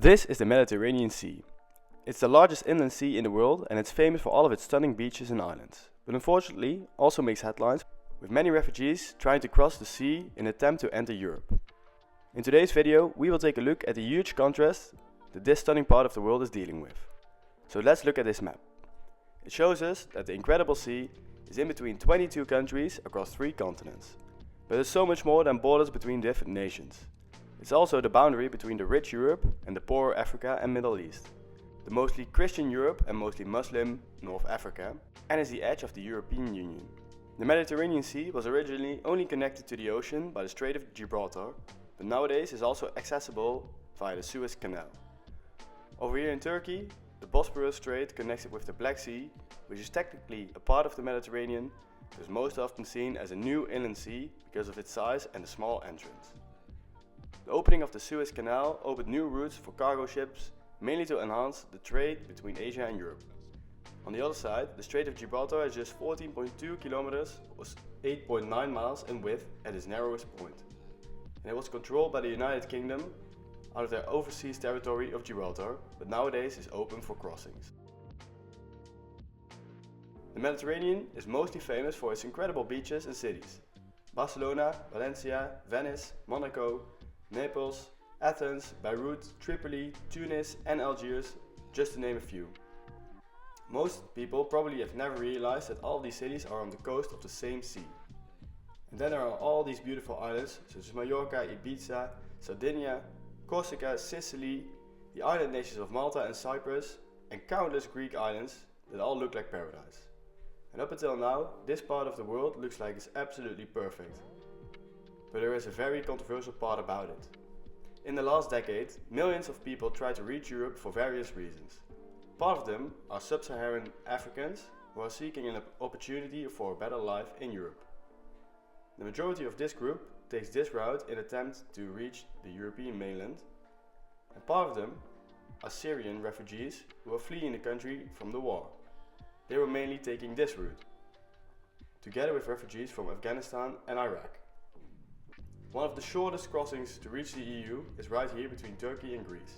This is the Mediterranean Sea. It's the largest inland sea in the world and it's famous for all of its stunning beaches and islands, but unfortunately also makes headlines with many refugees trying to cross the sea in an attempt to enter Europe. In today's video we will take a look at the huge contrast that this stunning part of the world is dealing with. So let's look at this map. It shows us that the incredible sea is in between 22 countries across 3 continents. But it's so much more than borders between different nations. It's also the boundary between the rich Europe and the poorer Africa and Middle East, the mostly Christian Europe and mostly Muslim North Africa, and is the edge of the European Union. The Mediterranean Sea was originally only connected to the ocean by the Strait of Gibraltar, but nowadays is also accessible via the Suez Canal. Over here in Turkey, the Bosporus Strait connects it with the Black Sea, which is technically a part of the Mediterranean, but is most often seen as a new inland sea because of its size and the small entrance. The opening of the Suez Canal opened new routes for cargo ships, mainly to enhance the trade between Asia and Europe. On the other side, the Strait of Gibraltar is just 14.2 kilometers or 8.9 miles in width at its narrowest point. And it was controlled by the United Kingdom out of their overseas territory of Gibraltar, but nowadays is open for crossings. The Mediterranean is mostly famous for its incredible beaches and cities. Barcelona, Valencia, Venice, Monaco, Naples, Athens, Beirut, Tripoli, Tunis and Algiers, just to name a few. Most people probably have never realized that all these cities are on the coast of the same sea. And then there are all these beautiful islands such as Mallorca, Ibiza, Sardinia, Corsica, Sicily, the island nations of Malta and Cyprus, and countless Greek islands that all look like paradise. And up until now, this part of the world looks like it's absolutely perfect. But there is a very controversial part about it. In the last decade, millions of people tried to reach Europe for various reasons. Part of them are sub-Saharan Africans who are seeking an opportunity for a better life in Europe. The majority of this group takes this route in an attempt to reach the European mainland, and part of them are Syrian refugees who are fleeing the country from the war. They were mainly taking this route, together with refugees from Afghanistan and Iraq. One of the shortest crossings to reach the EU is right here between Turkey and Greece.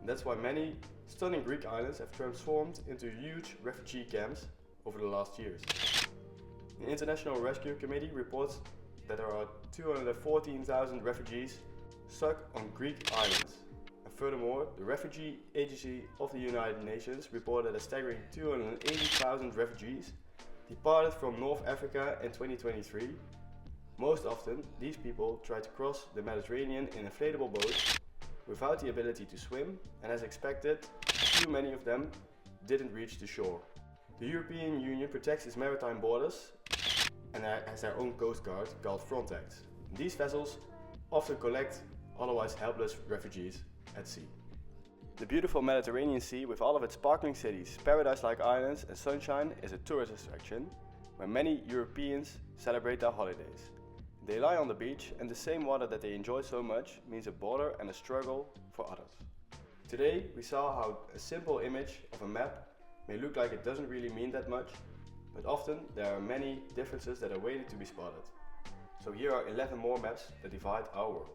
And that's why many stunning Greek islands have transformed into huge refugee camps over the last years. The International Rescue Committee reports that there are 214,000 refugees stuck on Greek islands. And furthermore, the Refugee Agency of the United Nations reported a staggering 280,000 refugees departed from North Africa in 2023. Most often, these people try to cross the Mediterranean in inflatable boats without the ability to swim, and as expected, too many of them didn't reach the shore. The European Union protects its maritime borders and has their own coast guard called Frontex. These vessels often collect otherwise helpless refugees at sea. The beautiful Mediterranean Sea with all of its sparkling cities, paradise-like islands and sunshine is a tourist attraction where many Europeans celebrate their holidays. They lie on the beach and the same water that they enjoy so much means a border and a struggle for others. Today we saw how a simple image of a map may look like it doesn't really mean that much, but often there are many differences that are waiting to be spotted. So here are 11 more maps that divide our world.